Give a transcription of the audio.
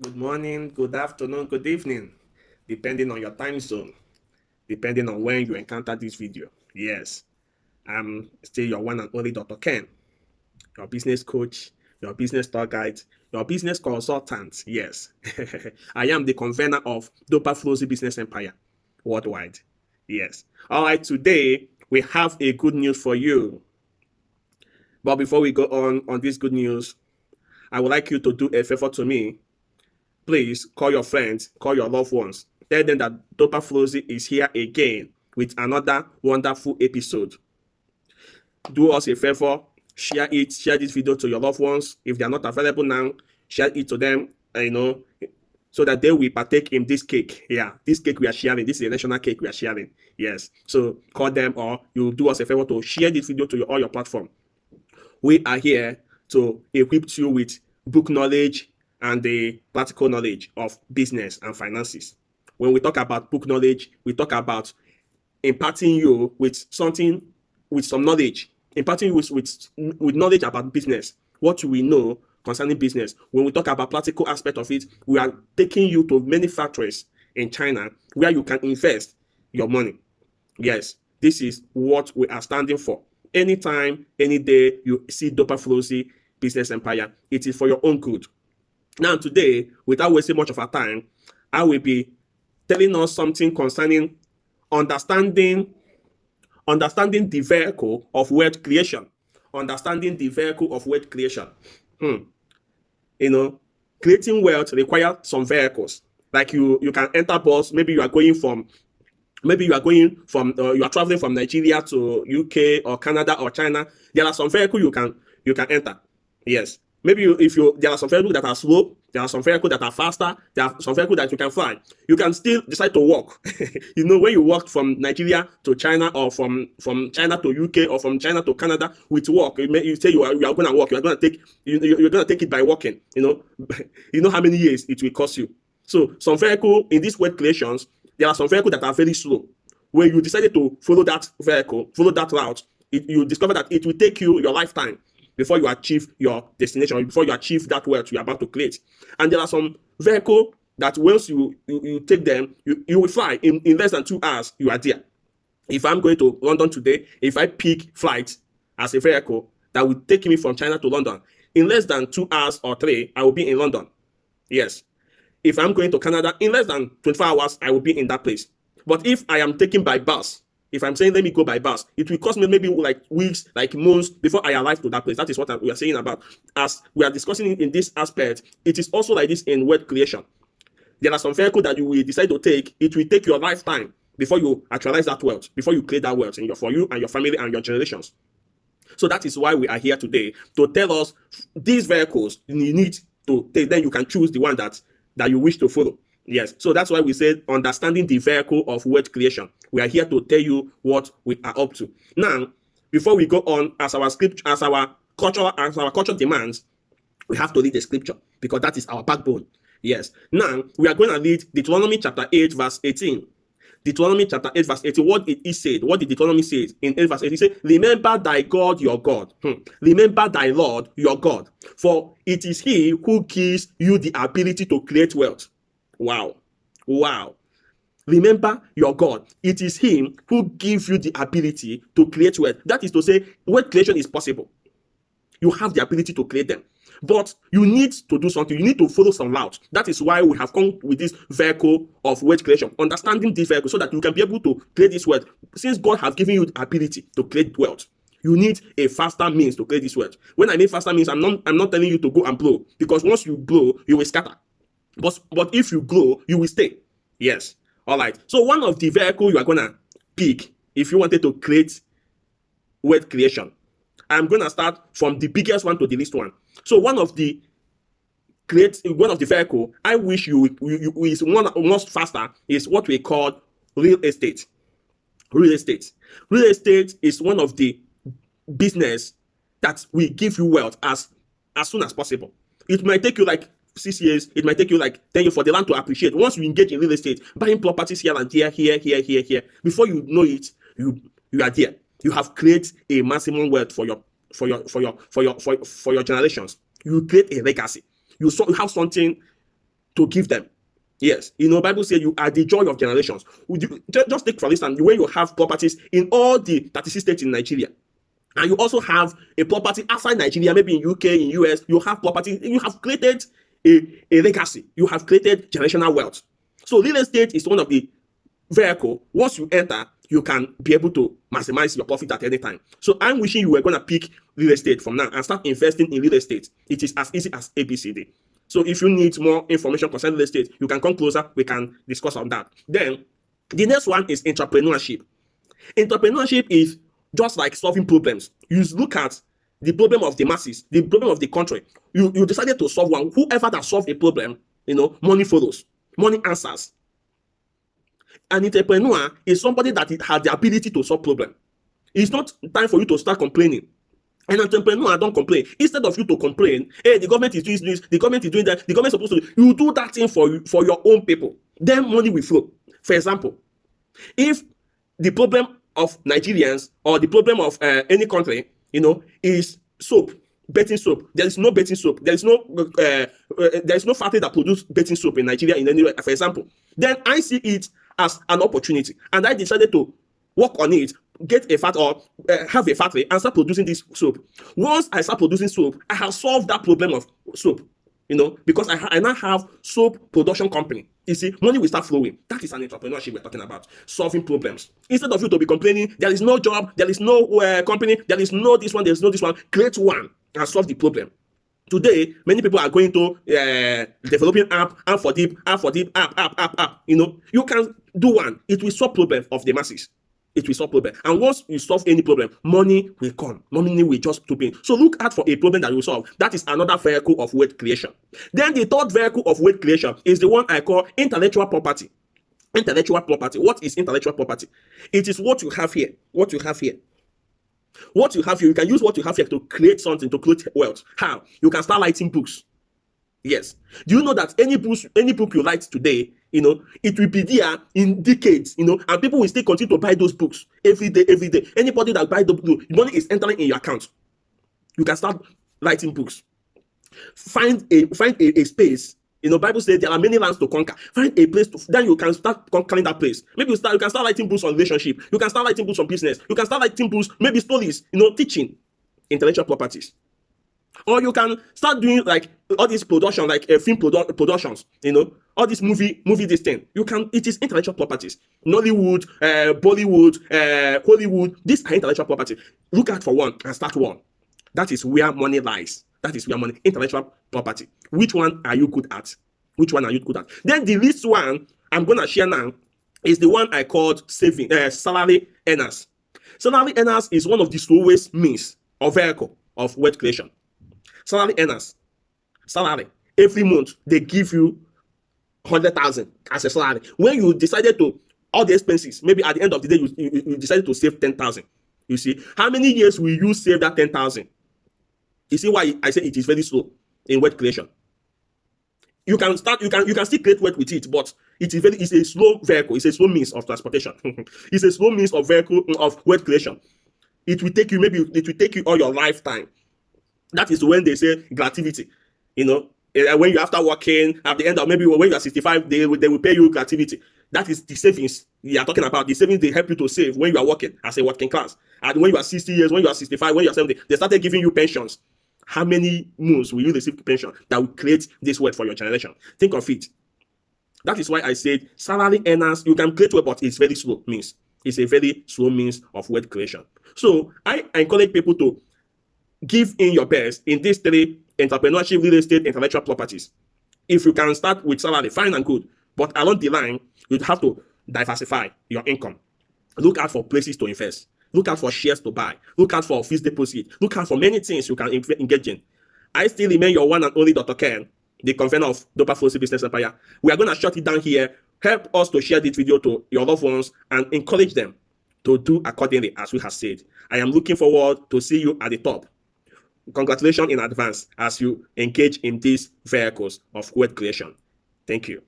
Good morning, good afternoon, good evening, depending on your time zone, depending on when you encounter this video. Yes, I'm still your one and only Dr. Ken, your business coach, your business tour guide, your business consultant. Yes, I am the convener of Dopa Flozy Business Empire worldwide. Yes. All right, today we have a good news for you. But before we go on this good news, I would like you to do a favor to me. Please call your friends, call your loved ones. Tell them that Dopa Flozy is here again with another wonderful episode. Do us a favor, share it, share this video to your loved ones. If they are not available now, share it to them, so that they will partake in this cake. Yeah, this cake we are sharing. This is a national cake we are sharing. Yes. So call them, or you do us a favor to share this video to all your platform. We are here to equip you with book knowledge and the practical knowledge of business and finances. When we talk about book knowledge, we talk about imparting you with something, with some knowledge, imparting you with knowledge about business, what we know concerning business. When we talk about practical aspect of it, we are taking you to many factories in China where you can invest your money. Yes, this is what we are standing for. Anytime, any day you see Dopa Flozy Business Empire, it is for your own good. Now, today, without wasting much of our time, I will be telling us something concerning understanding the vehicle of wealth creation. Understanding the vehicle of wealth creation. Creating wealth requires some vehicles. Like you can enter bus. Maybe you are going from you are traveling from Nigeria to UK or Canada or China. There are some vehicles you can enter. Yes. Maybe there are some vehicles that are slow, there are some vehicles that are faster, there are some vehicles that you can fly. You can still decide to walk. When you walk from Nigeria to China, or from China to UK, or from China to Canada with walk, you say you are going to walk, you're going to take it by walking. You know how many years it will cost you. So some vehicle in these wealth creations, there are some vehicles that are very slow. When you decided to follow that vehicle, follow that route, you discover that it will take you your lifetime before you achieve your destination, before you achieve that wealth you're about to create. And there are some vehicles that once you take them, you will fly. In less than 2 hours, you are there. If I'm going to London today, if I pick flight as a vehicle that will take me from China to London, in less than 2 hours or 3, I will be in London. Yes. If I'm going to Canada, in less than 24 hours, I will be in that place. But if I am taking by bus, if I'm saying let me go by bus, it will cost me maybe like weeks, like months before I arrive to that place. That is what we are saying about. As we are discussing in this aspect, it is also like this in wealth creation. There are some vehicles that you will decide to take. It will take your lifetime before you actualize that wealth, before you create that wealth for you and your family and your generations. So that is why we are here today, to tell us these vehicles you need to take. Then you can choose the one that you wish to follow. Yes. So that's why we said understanding the vehicle of wealth creation. We are here to tell you what we are up to. Now, before we go on, as our culture demands, we have to read the scripture, because that is our backbone. Yes. Now, we are going to read Deuteronomy chapter 8, verse 18. Deuteronomy chapter 8, verse 18. What it said, what did Deuteronomy say in 8, verse 18? It said, remember thy God, your God. Remember thy Lord, your God. For it is he who gives you the ability to create wealth. Wow. Wow. Remember your God. It is him who gives you the ability to create wealth. That is to say, wealth creation is possible. You have the ability to create them. But you need to do something. You need to follow some route. That is why we have come with this vehicle of wealth creation. Understanding this vehicle so that you can be able to create this wealth. Since God has given you the ability to create wealth, you need a faster means to create this wealth. When I mean faster means, I'm not telling you to go and blow, because once you blow, you will scatter. But if you grow, you will stay. Yes. All right. So one of the vehicles you are going to pick if you wanted to create wealth creation, I'm going to start from the biggest one to the least one. So one of the vehicle I wish you is one most faster is what we call real estate. Real estate. Real estate is one of the business that will give you wealth as soon as possible. It might take you like 6 years, it might take you like 10 years for the land to appreciate. Once you engage in real estate, buying properties here and there, here, before you know it, you are there. You have created a maximum wealth for your generations. You create a legacy. You have something to give them. Yes, Bible says you are the joy of generations. Just take for instance, when you have properties in all the 36 states in Nigeria, and you also have a property outside Nigeria, maybe in UK, in US, you have property, you have created a legacy. You have created generational wealth. So real estate is one of the vehicle. Once you enter, you can be able to maximize your profit at any time. So I'm wishing you were going to pick real estate from now and start investing in real estate. It is as easy as ABCD. So if you need more information concerning real estate, you can come closer. We can discuss on that. Then the next one is entrepreneurship. Entrepreneurship is just like solving problems. You look at the problem of the masses, the problem of the country. You decided to solve one. Whoever that solves a problem, money follows. Money answers. An entrepreneur is somebody that has the ability to solve problems. It's not time for you to start complaining. An entrepreneur don't complain. Instead of you to complain, hey, the government is doing this, the government is doing that, the government is supposed to do, you do that thing for your own people. Then money will flow. For example, if the problem of Nigerians or the problem of any country, is soap, bathing soap. There is no bathing soap. There is no factory that produces bathing soap in Nigeria in any way, for example. Then I see it as an opportunity, and I decided to work on it, get a factory or have a factory and start producing this soap. Once I start producing soap, I have solved that problem of soap, because I now have soap production company. You see, money will start flowing. That is an entrepreneurship we're talking about, solving problems. Instead of you to be complaining, there is no job, there is no company, there is no this one, there is no this one, create one and solve the problem. Today, many people are going to developing app app. You can do one. It will solve problem of the masses. It will solve problem. And once you solve any problem, money will come. Money will just to pay. So look out for a problem that you solve. That is another vehicle of wealth creation. Then the third vehicle of wealth creation is the one I call intellectual property. Intellectual property. What is intellectual property? It is what you have here. What you have here. What you have here, you can use what you have here to create something, to create wealth. How? You can start writing books. Yes. Do you know that any book you write today, it will be there in decades, and people will still continue to buy those books every day. Anybody that buys the book, money is entering in your account. You can start writing books. Find a space. Bible says there are many lands to conquer. Find a place then you can start conquering that place. Maybe you can start writing books on relationship. You can start writing books on business. You can start writing books, maybe stories, teaching intellectual properties. Or you can start doing like all these production, like film productions, all this movie this thing. It is intellectual properties. Nollywood, Bollywood, Hollywood, these are intellectual property. Look out for one and start one. That is where money lies. That is where money, intellectual property. Which one are you good at? Which one are you good at? Then the least one I'm going to share now is the one I called salary earners. Salary earners is one of the slowest means or vehicle of wealth creation. Salary earners, salary. Every month, they give you 100,000 as a salary. When you decided to, all the expenses, maybe at the end of the day, you decided to save 10,000. You see, how many years will you save that 10,000? You see why I say it is very slow in wealth creation. You can still create wealth with it, but it's a slow vehicle. It's a slow means of transportation. It's a slow means of vehicle of wealth creation. It will take you all your lifetime. That is when they say gratuity. When you after working, at the end of maybe when you are 65, they will pay you gratuity. That is the savings we are talking about. The savings they help you to save when you are working as a working class. And when you are 60 years, when you are 65, when you are 70, they started giving you pensions. How many months will you receive pension that will create this wealth for your generation? Think of it. That is why I said salary earners, you can create wealth, but it's very slow means. It's a very slow means of wealth creation. So I encourage people to give in your best in these three: entrepreneurship, real estate, intellectual properties. If you can start with salary, fine and good. But along the line, you have to diversify your income. Look out for places to invest. Look out for shares to buy. Look out for fixed deposit. Look out for many things you can engage in. I still remain your one and only Dr. Ken, the convener of Dopa Fosi Business Empire. We are going to shut it down here. Help us to share this video to your loved ones and encourage them to do accordingly as we have said. I am looking forward to see you at the top. Congratulations in advance as you engage in these vehicles of wealth creation. Thank you.